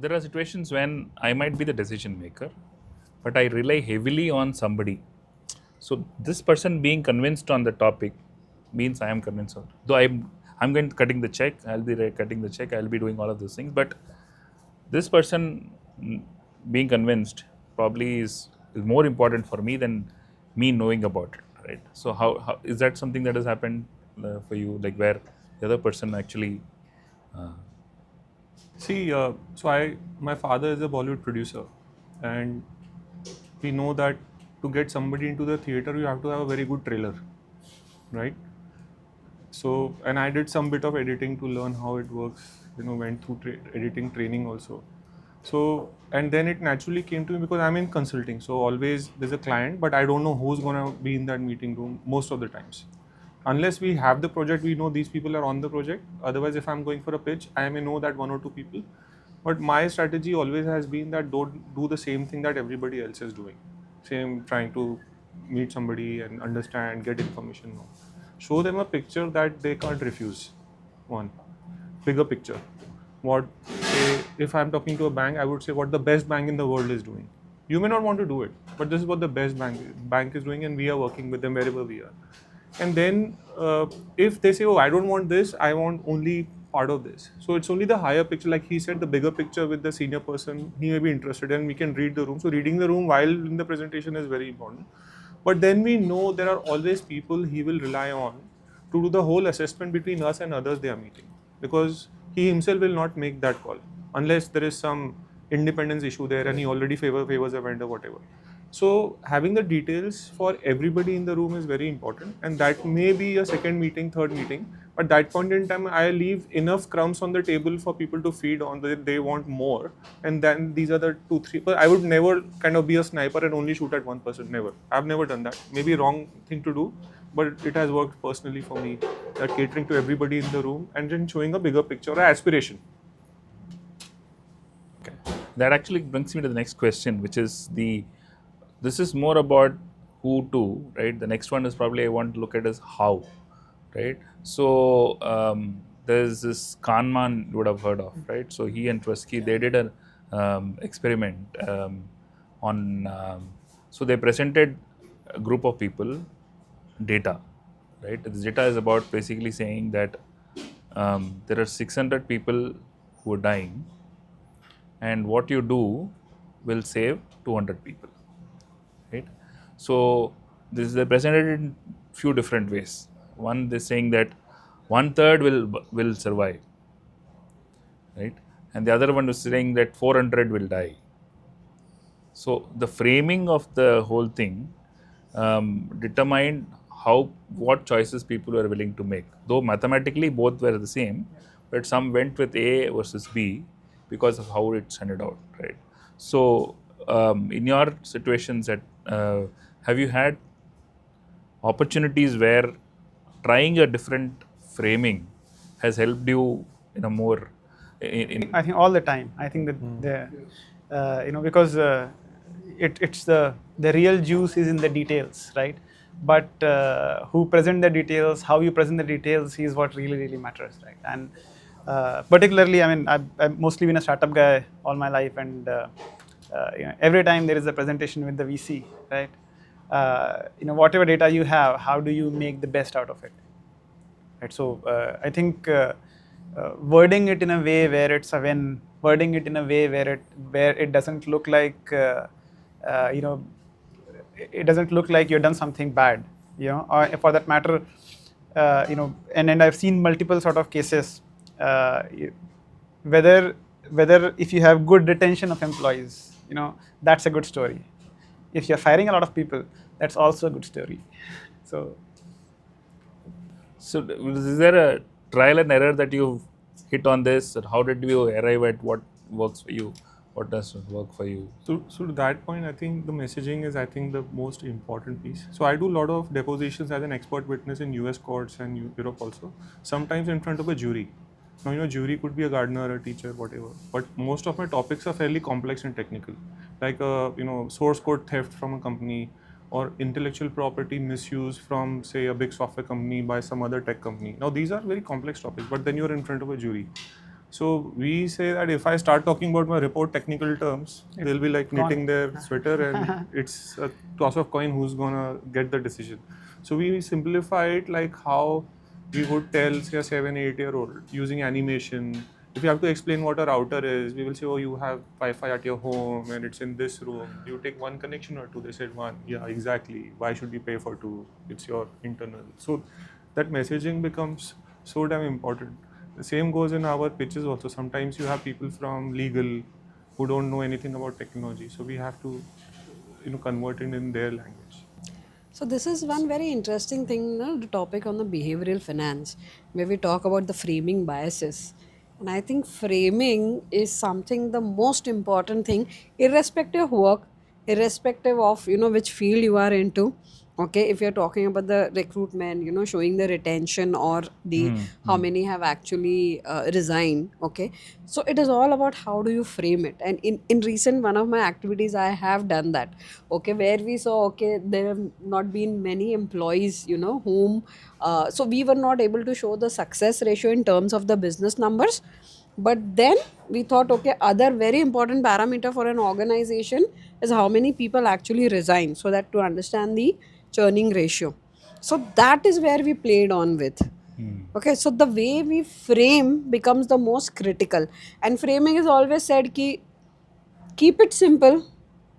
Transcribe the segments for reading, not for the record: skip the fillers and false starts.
there are situations when I might be the decision maker, but I rely heavily on somebody. So this person being convinced on the topic means I am convinced on. Though I'm going to cutting the check, I'll be cutting the check, I'll be doing all of those things. But this person being convinced probably is more important for me than me knowing about it, right? So how is that something that has happened for you, like where the other person actually? See, my father is a Bollywood producer, and we know that to get somebody into the theater, you have to have a very good trailer, right? So, and I did some bit of editing to learn how it works. Went through editing training also. So, and then it naturally came to me because I'm in consulting. So always there's a client, but I don't know who's gonna be in that meeting room most of the times. Unless we have the project, we know these people are on the project. Otherwise, if I'm going for a pitch, I may know that one or two people. But my strategy always has been that don't do the same thing that everybody else is doing. Same trying to meet somebody and understand, get information. No. Show them a picture that they can't refuse. One bigger picture. What, say, if I'm talking to a bank, I would say what the best bank in the world is doing. You may not want to do it, but this is what the best bank is doing, and we are working with them wherever we are. And then if they say, oh, I don't want this, I want only part of this. So it's only the higher picture, like he said, the bigger picture with the senior person, he may be interested, and we can read the room. So reading the room while in the presentation is very important. But then we know there are always people he will rely on to do the whole assessment between us and others they are meeting, because he himself will not make that call unless there is some independence issue there and he already favors a vendor, whatever. So having the details for everybody in the room is very important, and that may be a second meeting, third meeting. But that point in time, I leave enough crumbs on the table for people to feed on. That they want more, and then these are the two, three. But I would never kind of be a sniper and only shoot at one person. Never. I've never done that. Maybe wrong thing to do, but it has worked personally for me. That catering to everybody in the room and then showing a bigger picture or aspiration. Okay. That actually brings me to the next question, which is this is more about who to, right? The next one is probably I want to look at is how, right? So there's this Kahneman you would have heard of, right? So he and Tversky, they did an experiment on, so they presented a group of people data, right? This data is about basically saying that there are 600 people who are dying, and what you do will save 200 people, right? So this is presented in few different ways. One, they're saying that 1/3 will survive, right? And the other one is saying that 400 will die. So the framing of the whole thing determined what choices people were willing to make. Though mathematically both were the same, but some went with A versus B because of how it's handed out, right? So in your situations, have you had opportunities where trying a different framing has helped you in a more I think all the time. I think that because it's the real juice is in the details, right? But who present the details, how you present the details, is what really matters, right? And particularly, I mean, I've mostly been a startup guy all my life, and every time there is a presentation with the VC, right? Whatever data you have, how do you make the best out of it? Right. So I think wording it in a way where it's a win, wording it in a way where it doesn't look like it doesn't look like you've done something bad, or for that matter, and I've seen multiple sort of cases, whether if you have good retention of employees, that's a good story. If you're firing a lot of people, that's also a good story. So is there a trial and error that you've hit on this? Or how did you arrive at what works for you? What doesn't work for you? So to that point, I think the messaging is, I think, the most important piece. So I do a lot of depositions as an expert witness in US courts and Europe also, sometimes in front of a jury. Now, jury could be a gardener, a teacher, whatever. But most of my topics are fairly complex and technical, like, source code theft from a company, or intellectual property misuse from, say, a big software company by some other tech company. Now, these are very complex topics, but then you're in front of a jury. So we say that if I start talking about my report technical terms, they'll be like Gone. knitting their sweater, and it's a toss of coin who's gonna get the decision. So we simplify it like how we would tell, say, a 7, 8 year old using animation. If you have to explain what a router is, we will say, oh, you have Wi-Fi at your home and it's in this room. You take one connection or two? They said one. Yeah, exactly. Why should we pay for two? It's your internal. So that messaging becomes so damn important. The same goes in our pitches also. Sometimes you have people from legal who don't know anything about technology. So we have to, convert it in their language. So this is one very interesting thing, the topic on the behavioral finance, where we talk about the framing biases. And I think framing is something the most important thing, irrespective of work, irrespective of which field you are into. Okay, if you're talking about the recruitment, showing the retention or the how many have actually resigned. Okay, so it is all about how do you frame it. And in recent one of my activities, I have done that. Okay, where we saw, okay, there have not been many employees, whom so we were not able to show the success ratio in terms of the business numbers. But then we thought, okay, other very important parameter for an organization is how many people actually resign, so that to understand the churning ratio. So that is where we played on with. Okay, so the way we frame becomes the most critical. And framing is always said ki keep it simple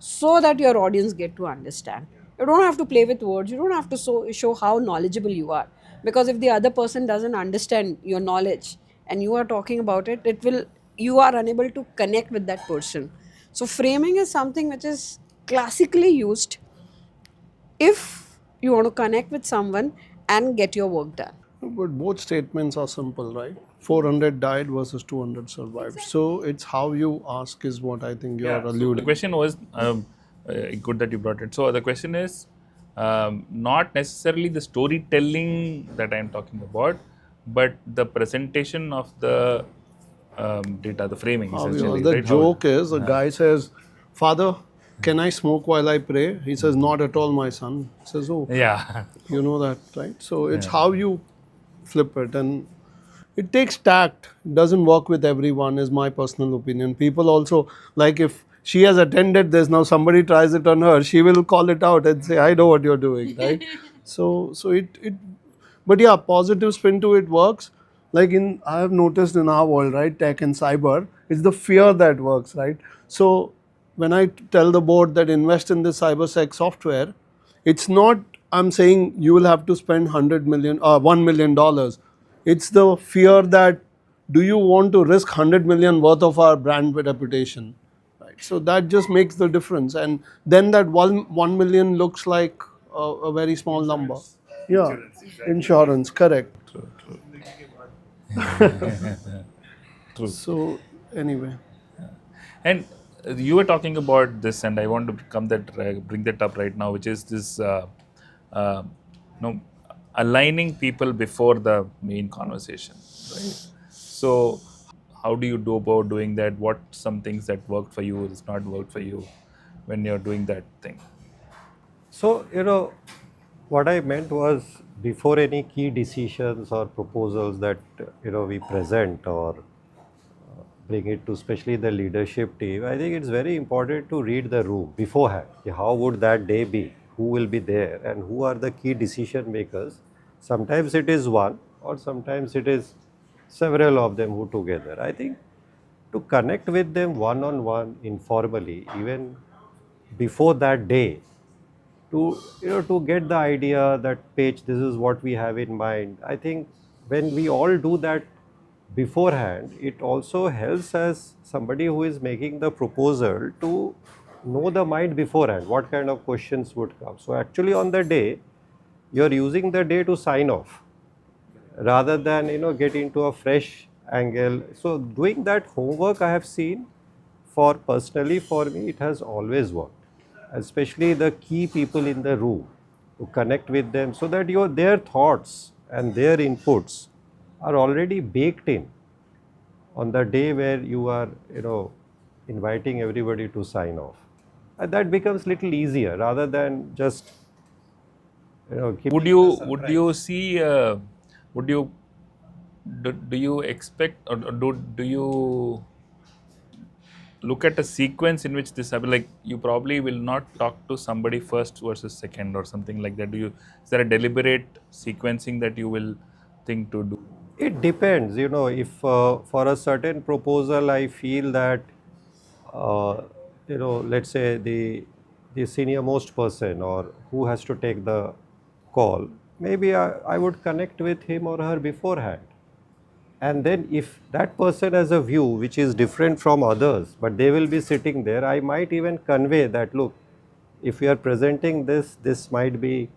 so that your audience get to understand. You don't have to play with words. You don't have to show how knowledgeable you are, because if the other person doesn't understand your knowledge and you are talking about it, you are unable to connect with that person. So framing is something which is classically used if you want to connect with someone and get your work done. But both statements are simple, right? 400 died versus 200 survived. So it's how you ask is what I think you're So alluding. the question was good that you brought it. So the question is not necessarily the storytelling that I'm talking about, but the presentation of the data, the framing How essentially. the right? joke is a guy says, "Father, can I smoke while I pray?" He says, "Not at all, my son." He says, "Oh, Yeah. you know that, right?" So it's how you flip it, and it takes tact. It doesn't work with everyone, is my personal opinion. People also, like, if she has attended this, now somebody tries it on her, she will call it out and say, "I know what you're doing," right? So it but yeah, positive spin to it works. Like I have noticed in our world, right, tech and cyber, it's the fear that works, right? So when I tell the board that invest in this cybersec software, it's not I'm saying you will have to spend 100 million or $1 million. It's the fear that do you want to risk 100 million worth of our brand reputation, right? So that just makes the difference, and then that 1 million looks like a very small number. Yeah, insurance, correct. True, true. So anyway, And you were talking about this, and I want to bring that up right now, which is this, aligning people before the main conversation, right? So, how do you do about doing that? What some things that worked for you is not worked for you when you're doing that thing? So, what I meant was before any key decisions or proposals that, we present or bring it to especially the leadership team, I think it's very important to read the room beforehand. How would that day be? Who will be there and who are the key decision makers? Sometimes it is one or sometimes it is several of them who together. I think to connect with them one-on-one informally, even before that day, to get the idea that page, this is what we have in mind. I think when we all do that beforehand, it also helps as somebody who is making the proposal to know the mind beforehand, what kind of questions would come. So actually on the day, you're using the day to sign off rather than get into a fresh angle. So doing that homework, I have seen, for personally for me, it has always worked, especially the key people in the room, to connect with them so that their thoughts and their inputs are already baked in on the day where you are inviting everybody to sign off. And that becomes little easier rather than just keeping Would it a you surprise. see would you do you expect or do you look at a sequence in which this happens? Like you probably will not talk to somebody first versus second or something like that. Is there a deliberate sequencing that you will think to do? It depends, if for a certain proposal I feel that, uh, let's say the senior most person or who has to take the call, maybe I would connect with him or her beforehand. And then if that person has a view which is different from others, but they will be sitting there, I might even convey that, look, if you are presenting this, this might be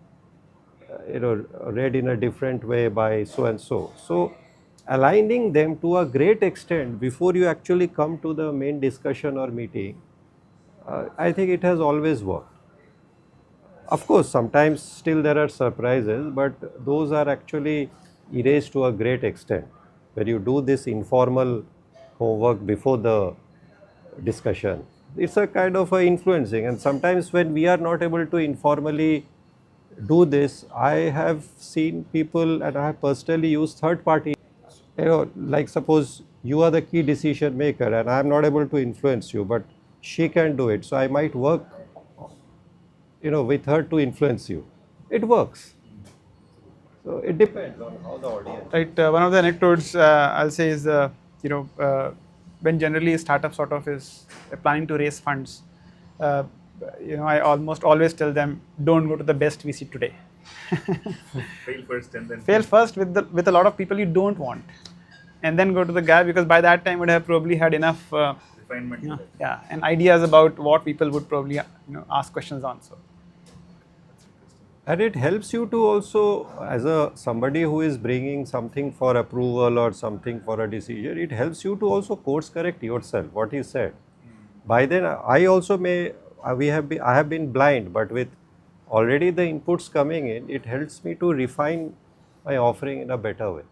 read in a different way by so and so. So aligning them to a great extent before you actually come to the main discussion or meeting, I think it has always worked. Of course, sometimes still there are surprises, but those are actually erased to a great extent. When you do this informal homework before the discussion, it's a kind of a influencing. And sometimes when we are not able to informally do this, I have seen people and I have personally used third party. Like suppose you are the key decision maker and I am not able to influence you, but she can do it. So I might work, with her to influence you. It works. So it depends on how the audience. Right. One of the anecdotes I'll say is, when generally a startup sort of is planning to raise funds, uh, I almost always tell them, don't go to the best VC today. Fail first and then Fail first with a lot of people you don't want, and then go to the guy, because by that time would have probably had enough refinement. and ideas about what people would probably ask questions on. So. And it helps you to also, as a somebody who is bringing something for approval or something for a decision, it helps you to also course correct yourself, what he said. By then, I also I have been blind, but with already the inputs coming in, it helps me to refine my offering in a better way.